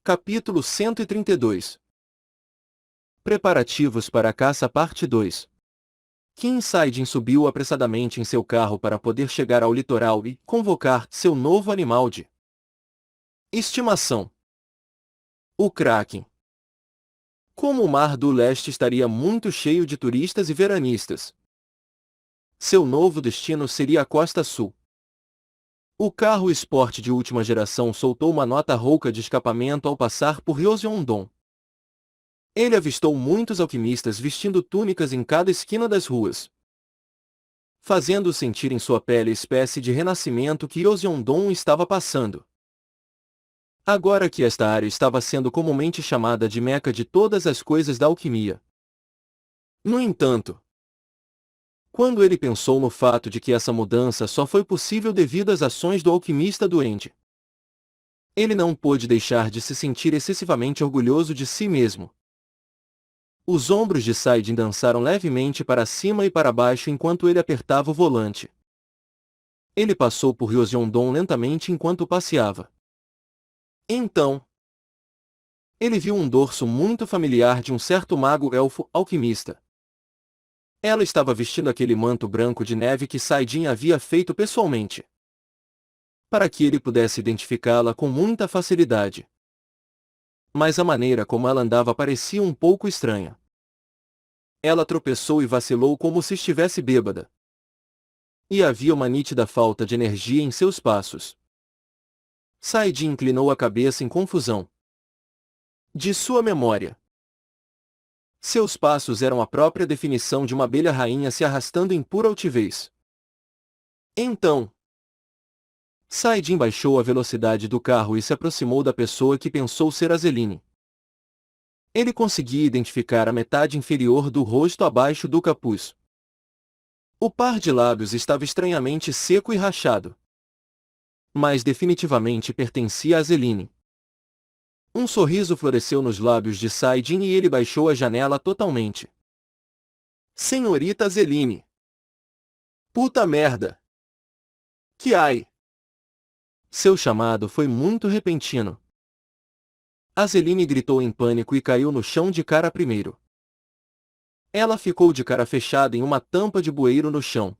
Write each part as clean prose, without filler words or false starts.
Capítulo 132. Preparativos para a caça parte 2. Kim Saidin subiu apressadamente em seu carro para poder chegar ao litoral e convocar seu novo animal de estimação, o Kraken. Como o Mar do Leste estaria muito cheio de turistas e veranistas, seu novo destino seria a Costa Sul. O carro esporte de última geração soltou uma nota rouca de escapamento ao passar por Ryozyeongdong. Ele avistou muitos alquimistas vestindo túnicas em cada esquina das ruas, fazendo sentir em sua pele a espécie de renascimento que Ryozyeongdong estava passando. Agora que esta área estava sendo comumente chamada de Meca de todas as coisas da alquimia. No entanto, quando ele pensou no fato de que essa mudança só foi possível devido às ações do alquimista doente, ele não pôde deixar de se sentir excessivamente orgulhoso de si mesmo. Os ombros de Saidin dançaram levemente para cima e para baixo enquanto ele apertava o volante. Ele passou por Ryozyeongdong lentamente enquanto passeava. Então, ele viu um dorso muito familiar de um certo mago elfo alquimista. Ela estava vestindo aquele manto branco de neve que Saidin havia feito pessoalmente, para que ele pudesse identificá-la com muita facilidade. Mas a maneira como ela andava parecia um pouco estranha. Ela tropeçou e vacilou como se estivesse bêbada. E havia uma nítida falta de energia em seus passos. Saidin inclinou a cabeça em confusão. De sua memória, seus passos eram a própria definição de uma abelha rainha se arrastando em pura altivez. Então, Saidin baixou a velocidade do carro e se aproximou da pessoa que pensou ser Azeline. Ele conseguia identificar a metade inferior do rosto abaixo do capuz. O par de lábios estava estranhamente seco e rachado, mas definitivamente pertencia a Azeline. Um sorriso floresceu nos lábios de Saidin e ele baixou a janela totalmente. Senhorita Azeline. Puta merda. Que ai. Seu chamado foi muito repentino. Azeline gritou em pânico e caiu no chão de cara primeiro. Ela ficou de cara fechada em uma tampa de bueiro no chão.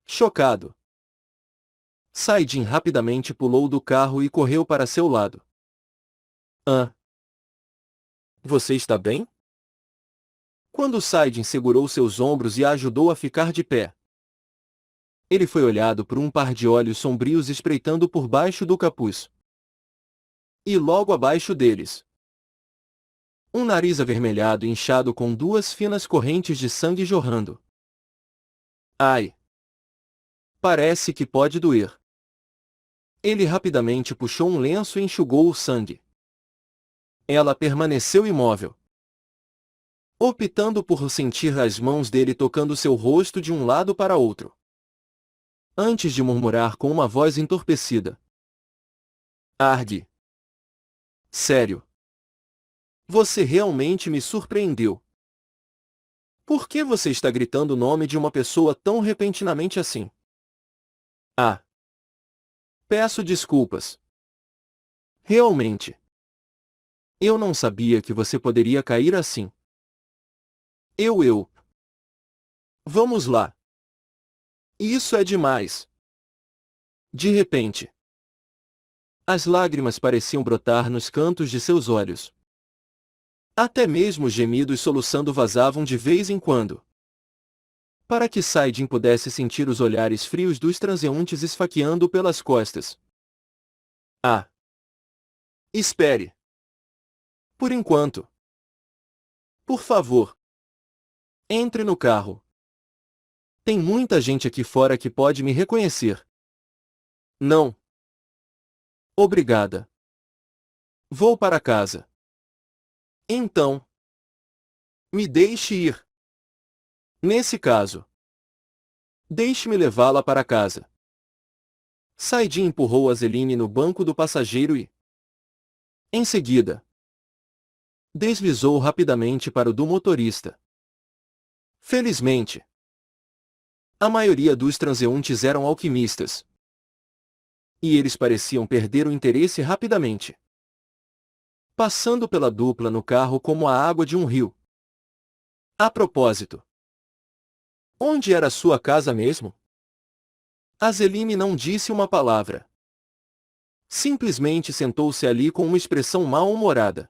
Chocado, Saidin rapidamente pulou do carro e correu para seu lado. Você está bem? Quando Saidin segurou seus ombros e a ajudou a ficar de pé, ele foi olhado por um par de olhos sombrios espreitando por baixo do capuz. E logo abaixo deles, um nariz avermelhado e inchado com duas finas correntes de sangue jorrando. Ai! Parece que pode doer. Ele rapidamente puxou um lenço e enxugou o sangue. Ela permaneceu imóvel, optando por sentir as mãos dele tocando seu rosto de um lado para outro, antes de murmurar com uma voz entorpecida. Arg. Sério. Você realmente me surpreendeu. Por que você está gritando o nome de uma pessoa tão repentinamente assim? Ah. Peço desculpas. Realmente. Eu não sabia que você poderia cair assim. Eu. Vamos lá. Isso é demais. De repente, as lágrimas pareciam brotar nos cantos de seus olhos. Até mesmo gemidos soluçando vazavam de vez em quando, para que Saidin pudesse sentir os olhares frios dos transeuntes esfaqueando pelas costas. Ah! Espere! Por enquanto. Por favor. Entre no carro. Tem muita gente aqui fora que pode me reconhecer. Não. Obrigada. Vou para casa. Então, me deixe ir. Nesse caso, deixe-me levá-la para casa. Saidin empurrou Azeline no banco do passageiro e, em seguida, deslizou rapidamente para o do motorista. Felizmente, a maioria dos transeuntes eram alquimistas, e eles pareciam perder o interesse rapidamente. passando pela dupla no carro como a água de um rio. A propósito, onde era sua casa mesmo? Azeline não disse uma palavra. Simplesmente sentou-se ali com uma expressão mal-humorada,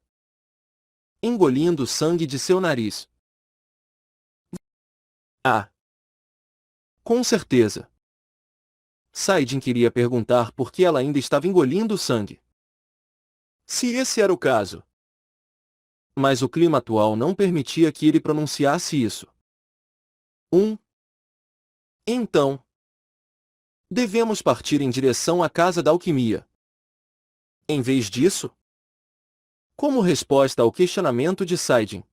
engolindo o sangue de seu nariz. Ah! Com certeza. Saidin queria perguntar por que ela ainda estava engolindo o sangue. Se esse era o caso. Mas o clima atual não permitia que ele pronunciasse isso. Então, devemos partir em direção à Casa da Alquimia. Em vez disso, como resposta ao questionamento de Saidin,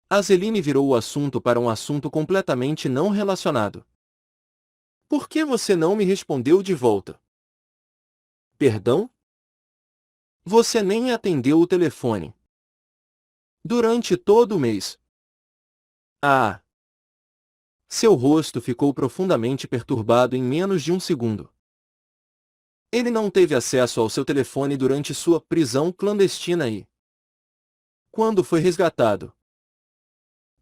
Azeline virou o assunto para um assunto completamente não relacionado. Por que você não me respondeu de volta? Perdão? Você nem atendeu o telefone. Durante todo o mês. Ah! Seu rosto ficou profundamente perturbado em menos de um segundo. Ele não teve acesso ao seu telefone durante sua prisão clandestina e, quando foi resgatado,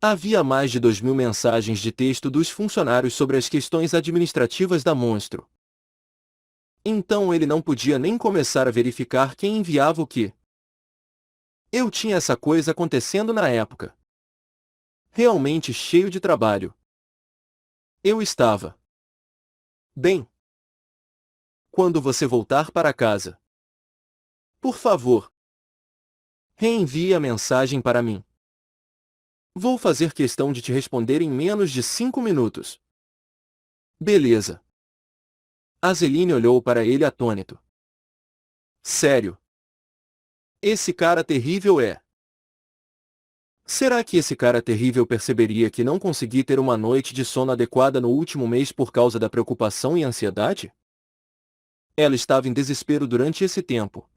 havia mais de 2.000 mensagens de texto dos funcionários sobre as questões administrativas da Monstro. Então ele não podia nem começar a verificar quem enviava o quê. Eu tinha essa coisa acontecendo na época. Realmente cheio de trabalho. Eu estava. Bem. Quando você voltar para casa, por favor, reenvie a mensagem para mim. Vou fazer questão de te responder em menos de 5 minutos. Beleza. Azeline olhou para ele atônito. Sério? Esse cara terrível é... Será que esse cara terrível perceberia que não consegui ter uma noite de sono adequada no último mês por causa da preocupação e ansiedade? Ela estava em desespero durante esse tempo,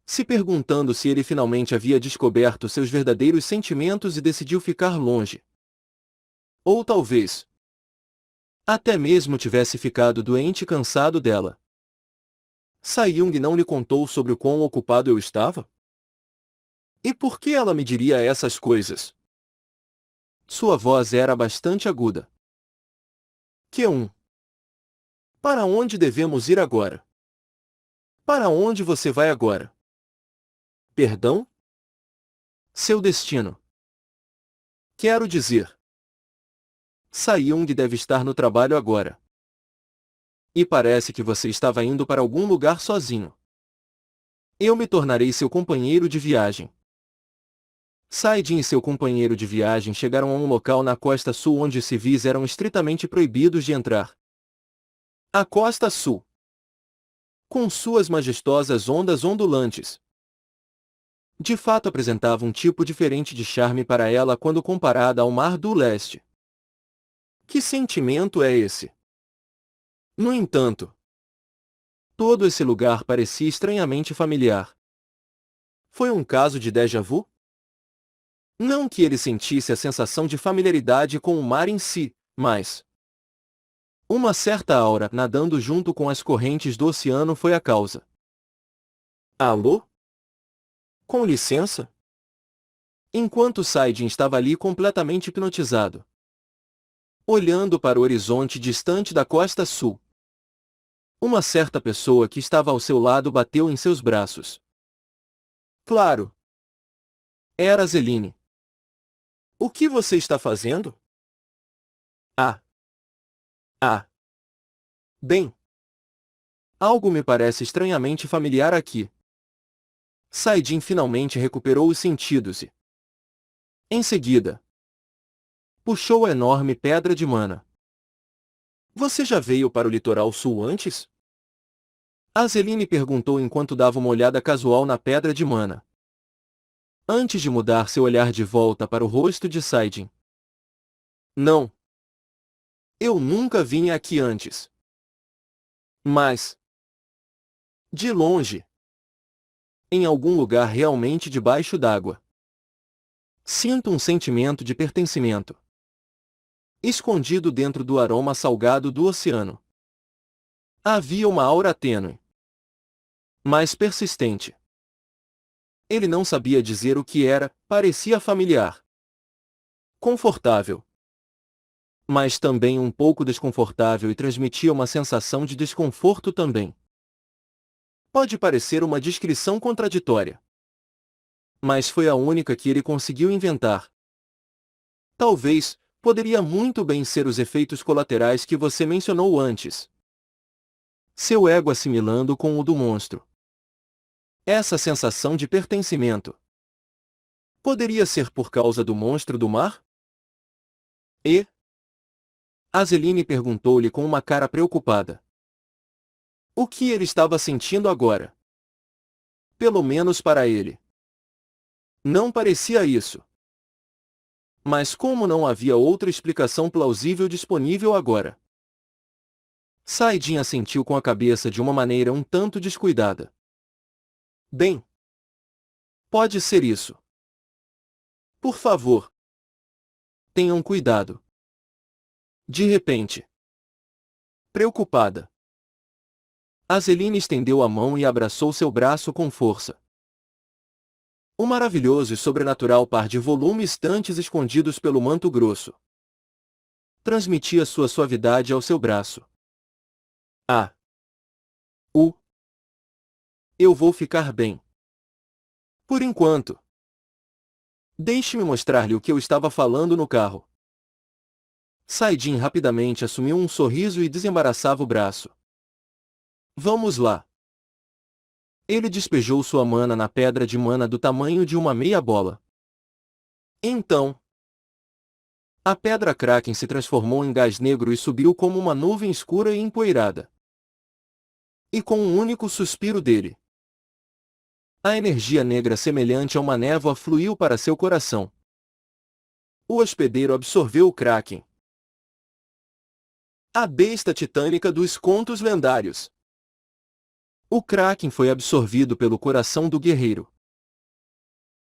se perguntando se ele finalmente havia descoberto seus verdadeiros sentimentos e decidiu ficar longe. Ou talvez até mesmo tivesse ficado doente e cansado dela. Saiyung não lhe contou sobre o quão ocupado eu estava? E por que ela me diria essas coisas? Sua voz era bastante aguda. Para onde devemos ir agora? Para onde você vai agora? Perdão? Seu destino. Quero dizer. Saiyung deve estar no trabalho agora. E parece que você estava indo para algum lugar sozinho. Eu me tornarei seu companheiro de viagem. Saidin e seu companheiro de viagem chegaram a um local na costa sul onde os civis eram estritamente proibidos de entrar. A costa sul, com suas majestosas ondas ondulantes, de fato apresentava um tipo diferente de charme para ela quando comparada ao mar do leste. Que sentimento é esse? No entanto, todo esse lugar parecia estranhamente familiar. Foi um caso de déjà vu? Não que ele sentisse a sensação de familiaridade com o mar em si, mas uma certa aura nadando junto com as correntes do oceano foi a causa. Alô? Com licença? Enquanto Saidin estava ali completamente hipnotizado, olhando para o horizonte distante da costa sul, uma certa pessoa que estava ao seu lado bateu em seus braços. Claro! Era Azeline. O que você está fazendo? Ah! Ah! Bem! Algo me parece estranhamente familiar aqui. Saidin finalmente recuperou os sentidos e, em seguida, puxou a enorme pedra de mana. Você já veio para o litoral sul antes? Azeline perguntou enquanto dava uma olhada casual na pedra de mana, antes de mudar seu olhar de volta para o rosto de Saidin. Não. Eu nunca vim aqui antes. Mas, de longe, em algum lugar realmente debaixo d'água, sinto um sentimento de pertencimento, escondido dentro do aroma salgado do oceano. Havia uma aura tênue, mas persistente, Ele não sabia dizer o que era, parecia familiar. Confortável. Mas também um pouco desconfortável e transmitia uma sensação de desconforto também. Pode parecer uma descrição contraditória. Mas foi a única que ele conseguiu inventar. Talvez, poderia muito bem ser os efeitos colaterais que você mencionou antes. Seu ego assimilando com o do monstro. Essa sensação de pertencimento. Poderia ser por causa do monstro do mar? E? Azeline perguntou-lhe com uma cara preocupada. O que ele estava sentindo agora? Pelo menos para ele. Não parecia isso. Mas como não havia outra explicação plausível disponível agora? Saidin assentiu com a cabeça de uma maneira um tanto descuidada. Bem, pode ser isso. Por favor, tenham cuidado. De repente. Preocupada. Azeline estendeu a mão e abraçou seu braço com força. O maravilhoso e sobrenatural par de volumes estantes escondidos pelo manto grosso transmitia sua suavidade ao seu braço. Ah! Eu vou ficar bem. Por enquanto. Deixe-me mostrar-lhe o que eu estava falando no carro. Saidin rapidamente assumiu um sorriso e desembaraçava o braço. Vamos lá. Ele despejou sua mana na pedra de mana do tamanho de uma meia bola. Então, a pedra Kraken se transformou em gás negro e subiu como uma nuvem escura e empoeirada. E com um único suspiro dele, a energia negra semelhante a uma névoa fluiu para seu coração. O hospedeiro absorveu o Kraken. A besta titânica dos contos lendários. O Kraken foi absorvido pelo coração do guerreiro.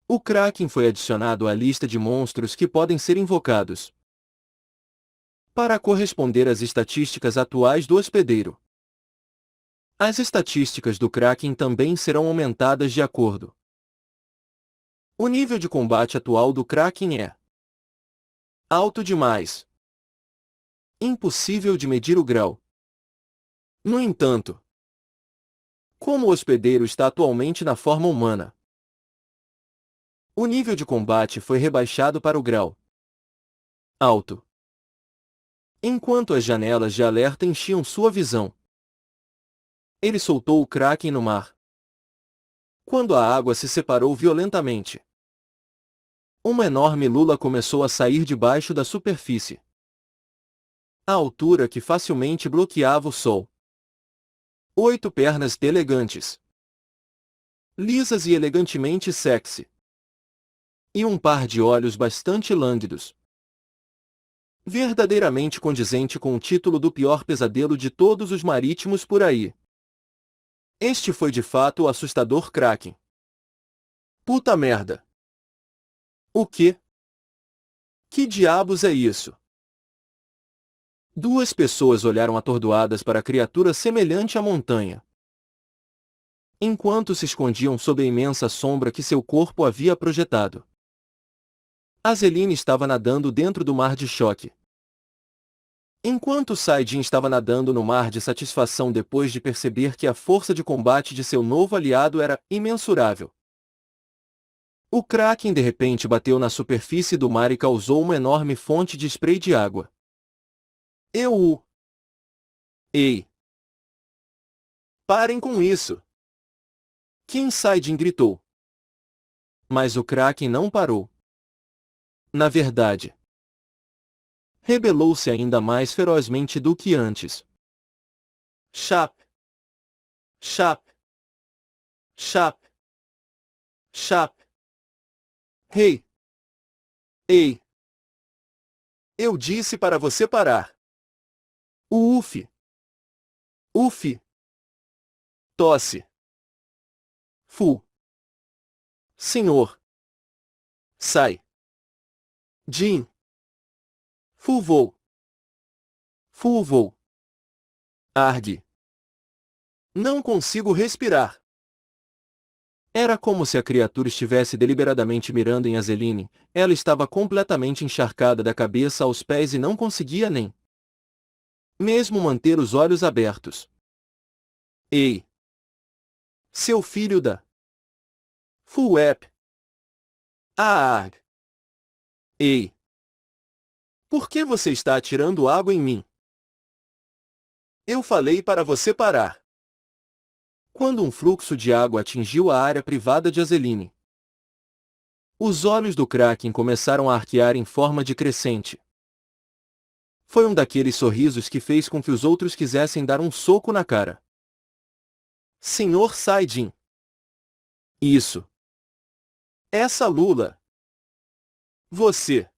O Kraken foi adicionado à lista de monstros que podem ser invocados para corresponder às estatísticas atuais do hospedeiro. As estatísticas do Kraken também serão aumentadas de acordo. O nível de combate atual do Kraken é alto demais. Impossível de medir o grau. No entanto, como o hospedeiro está atualmente na forma humana, o nível de combate foi rebaixado para o grau alto. Enquanto as janelas de alerta enchiam sua visão, ele soltou o Kraken no mar. Quando a água se separou violentamente, uma enorme lula começou a sair debaixo da superfície, à altura que facilmente bloqueava o sol. 8 pernas elegantes, lisas e elegantemente sexy, e um par de olhos bastante lânguidos. Verdadeiramente condizente com o título do pior pesadelo de todos os marítimos por aí. Este foi de fato o assustador Kraken. Puta merda! O quê? Que diabos é isso? Duas pessoas olharam atordoadas para a criatura semelhante à montanha, enquanto se escondiam sob a imensa sombra que seu corpo havia projetado. Azeline estava nadando dentro do mar de choque, enquanto Saidin estava nadando no mar de satisfação depois de perceber que a força de combate de seu novo aliado era imensurável. O Kraken de repente bateu na superfície do mar e causou uma enorme fonte de spray de água. Ei! Parem com isso! Kim Saidin gritou. Mas o Kraken não parou. Na verdade, rebelou-se ainda mais ferozmente do que antes. Chap! Chap! Chap! Chap! Hey! Ei! Eu disse para você parar! Uf! Uf! Tosse! Fu! Senhor! Sai! Jin! Fulvou! Fulvou! Argue! Não consigo respirar! Era como se a criatura estivesse deliberadamente mirando em Azeline. Ela estava completamente encharcada da cabeça aos pés e não conseguia nem mesmo manter os olhos abertos. Ei! Seu filho da Fuep! Ah! Ei! Por que você está atirando água em mim? Eu falei para você parar. Quando um fluxo de água atingiu a área privada de Azeline, os olhos do Kraken começaram a arquear em forma de crescente. Foi um daqueles sorrisos que fez com que os outros quisessem dar um soco na cara. Senhor Saidin. Isso. Essa lula. Você.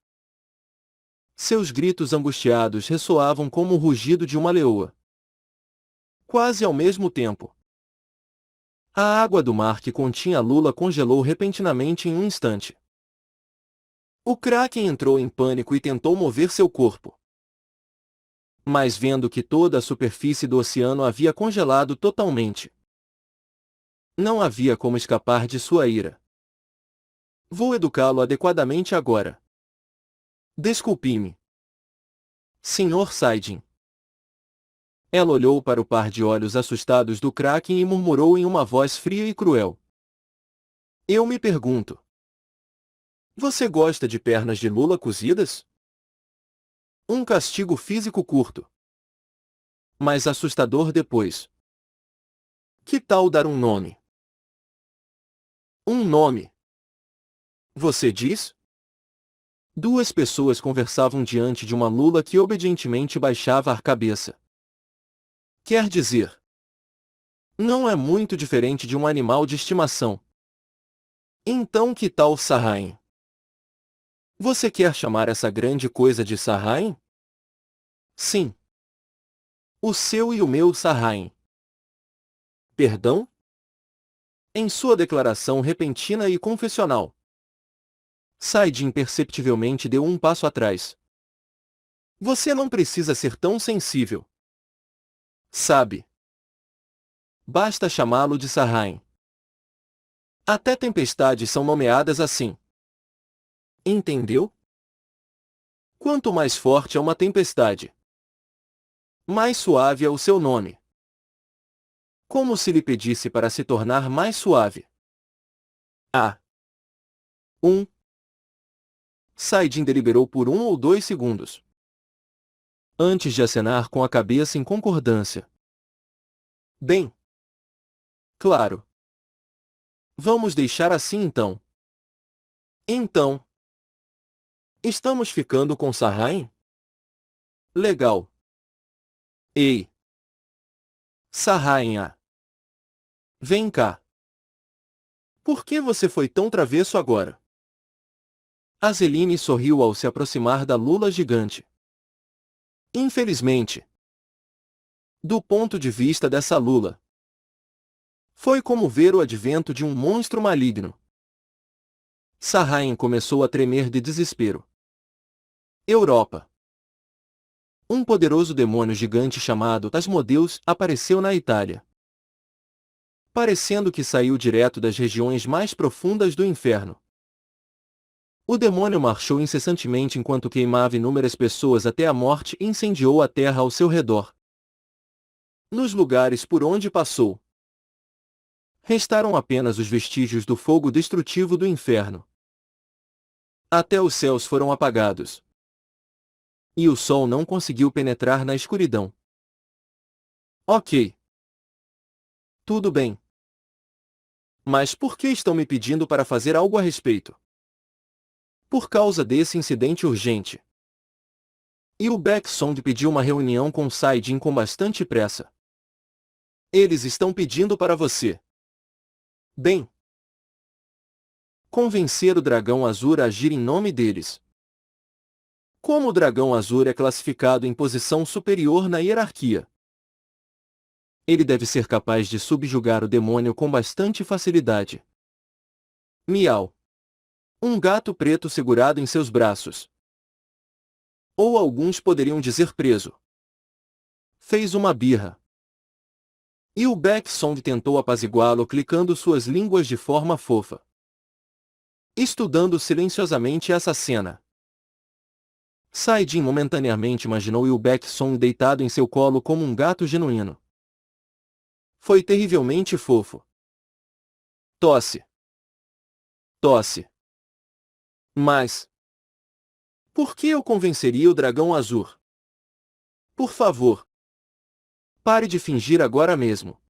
Seus gritos angustiados ressoavam como o rugido de uma leoa. Quase ao mesmo tempo. A água do mar que continha a lula congelou repentinamente em um instante. O Kraken entrou em pânico e tentou mover seu corpo. Mas vendo que toda a superfície do oceano havia congelado totalmente, não havia como escapar de sua ira. Vou educá-lo adequadamente agora. Desculpe-me. Senhor Saidin. Ela olhou para o par de olhos assustados do Kraken e murmurou em uma voz fria e cruel. Eu me pergunto. Você gosta de pernas de lula cozidas? Um castigo físico curto, mas assustador depois. Que tal dar um nome? Um nome? Você diz? Duas pessoas conversavam diante de uma lula que obedientemente baixava a cabeça. Quer dizer, não é muito diferente de um animal de estimação. Então que tal Sarrain? Você quer chamar essa grande coisa de Sarrain? Sim. O seu e o meu Sarrain. Perdão? Em sua declaração repentina e confessional, Saidin imperceptivelmente deu um passo atrás. Você não precisa ser tão sensível. Sabe? Basta chamá-lo de Sarrain. Até tempestades são nomeadas assim. Entendeu? Quanto mais forte é uma tempestade, mais suave é o seu nome. Como se lhe pedisse para se tornar mais suave. Ah! Saidin deliberou por 1 ou 2 segundos, antes de acenar com a cabeça em concordância. Bem. Claro. Vamos deixar assim então. Então. Estamos ficando com Sarrain? Legal. Ei. Sarrain. Vem cá. Por que você foi tão travesso agora? Azeline sorriu ao se aproximar da lula gigante. Infelizmente, do ponto de vista dessa lula, foi como ver o advento de um monstro maligno. Sarrain começou a tremer de desespero. Europa. Um poderoso demônio gigante chamado Asmodeus apareceu na Itália. Parecendo que saiu direto das regiões mais profundas do inferno. O demônio marchou incessantemente enquanto queimava inúmeras pessoas até a morte e incendiou a terra ao seu redor. Nos lugares por onde passou, restaram apenas os vestígios do fogo destrutivo do inferno. Até os céus foram apagados. E o sol não conseguiu penetrar na escuridão. Ok. Tudo bem. Mas por que estão me pedindo para fazer algo a respeito? Por causa desse incidente urgente. E o Backsong pediu uma reunião com Saidin com bastante pressa. Eles estão pedindo para você. Bem. Convencer o Dragão Azul a agir em nome deles. Como o Dragão Azul é classificado em posição superior na hierarquia, ele deve ser capaz de subjugar o demônio com bastante facilidade. Miau. Um gato preto segurado em seus braços. Ou alguns poderiam dizer preso. Fez uma birra. E o Baeksong tentou apaziguá-lo clicando suas línguas de forma fofa. Estudando silenciosamente essa cena, Saidin momentaneamente imaginou Yu Baeksong deitado em seu colo como um gato genuíno. Foi terrivelmente fofo. Tosse. Tosse. Mas por que eu convenceria o dragão azul? Por favor, pare de fingir agora mesmo.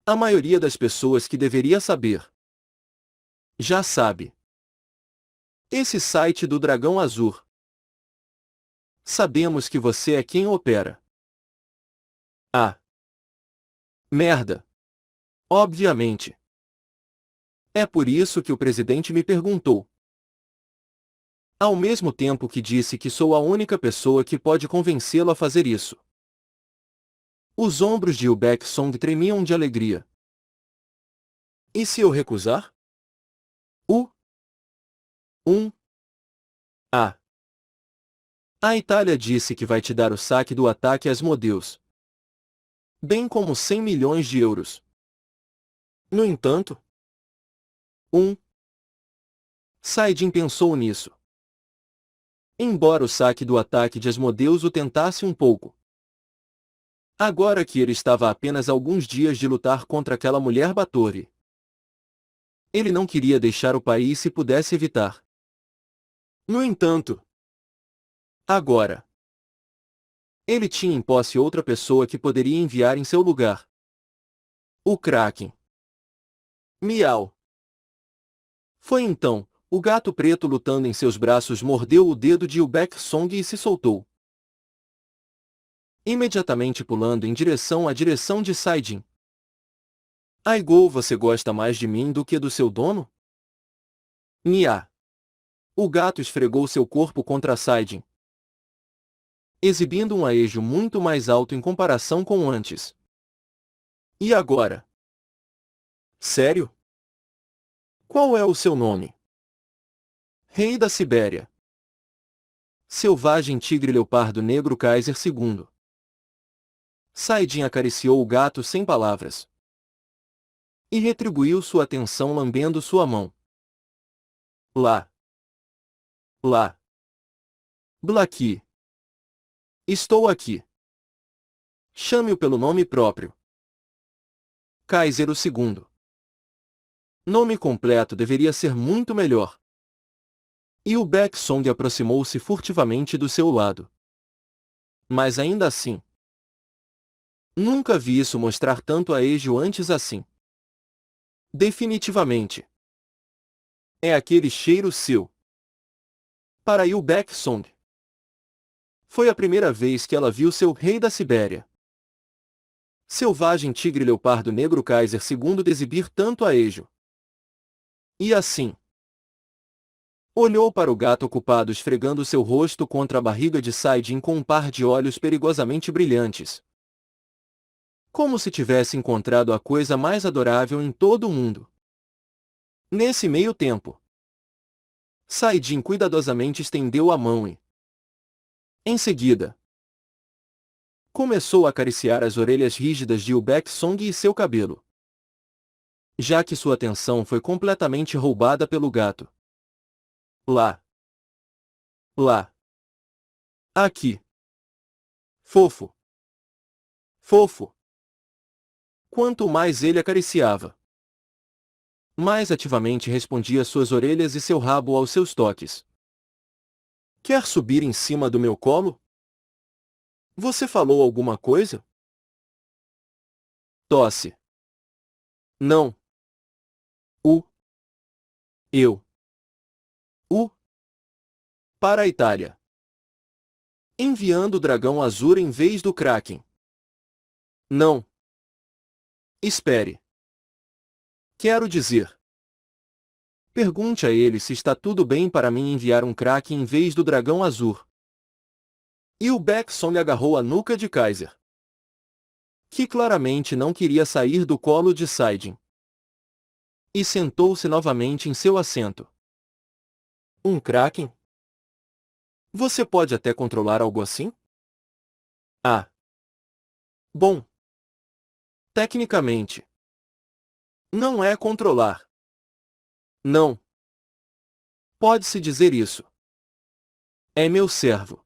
A maioria das pessoas que deveria saber já sabe. Esse site do dragão azul. Sabemos que você é quem opera. Ah, merda. Obviamente. É por isso que o presidente me perguntou. Ao mesmo tempo que disse que sou a única pessoa que pode convencê-lo a fazer isso. Os ombros de Yu Baeksong tremiam de alegria. E se eu recusar? O 1. A. A Itália disse que vai te dar o saque do ataque Asmodeus. Bem como 100 milhões de euros. No entanto, 1. Saidin pensou nisso. Embora o saque do ataque de Asmodeus o tentasse um pouco. Agora que ele estava a apenas alguns dias de lutar contra aquela mulher Báthory. Ele não queria deixar o país se pudesse evitar. No entanto, agora, ele tinha em posse outra pessoa que poderia enviar em seu lugar. O Kraken. Miau. Foi então, o gato preto lutando em seus braços mordeu o dedo de Yu Baeksong e se soltou. Imediatamente pulando em direção à direção de Saidin. Aigou, você gosta mais de mim do que do seu dono? Nia. O gato esfregou seu corpo contra Saidin, exibindo um aejo muito mais alto em comparação com antes. E agora? Sério? Qual é o seu nome? Rei da Sibéria. Selvagem tigre leopardo negro Kaiser II. Saidin acariciou o gato sem palavras. E retribuiu sua atenção lambendo sua mão. Lá. Lá. Blaqui. Estou aqui. Chame-o pelo nome próprio. Kaiser II. Nome completo deveria ser muito melhor. E o Baeksong aproximou-se furtivamente do seu lado. Mas ainda assim, nunca vi isso mostrar tanto aejo antes assim. Definitivamente. É aquele cheiro seu. Para Yu Baeksong. Foi a primeira vez que ela viu seu rei da Sibéria. Selvagem tigre leopardo negro Kaiser II de exibir tanto aejo. E assim, olhou para o gato ocupado esfregando seu rosto contra a barriga de Saidin com um par de olhos perigosamente brilhantes. Como se tivesse encontrado a coisa mais adorável em todo o mundo. Nesse meio tempo, Saidin cuidadosamente estendeu a mão e, em seguida, começou a acariciar as orelhas rígidas de Yu Baeksong e seu cabelo. Já que sua atenção foi completamente roubada pelo gato. Lá. Lá. Aqui. Fofo. Fofo. Quanto mais ele acariciava, mais ativamente respondia suas orelhas e seu rabo aos seus toques. Quer subir em cima do meu colo? Você falou alguma coisa? Tosse. Não. O. Eu. O. Para a Itália. Enviando o dragão azul em vez do Kraken. Não. Espere. Quero dizer. Pergunte a ele se está tudo bem para mim enviar um Kraken em vez do dragão azul. E o Baeksong agarrou a nuca de Kaiser, que claramente não queria sair do colo de Saidin. E sentou-se novamente em seu assento. Um Kraken? Você pode até controlar algo assim? Ah. Bom. Tecnicamente, não é controlar. Não. Pode-se dizer isso. É meu servo.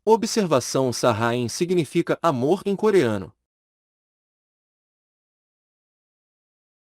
Observação: Sarrain significa amor em coreano.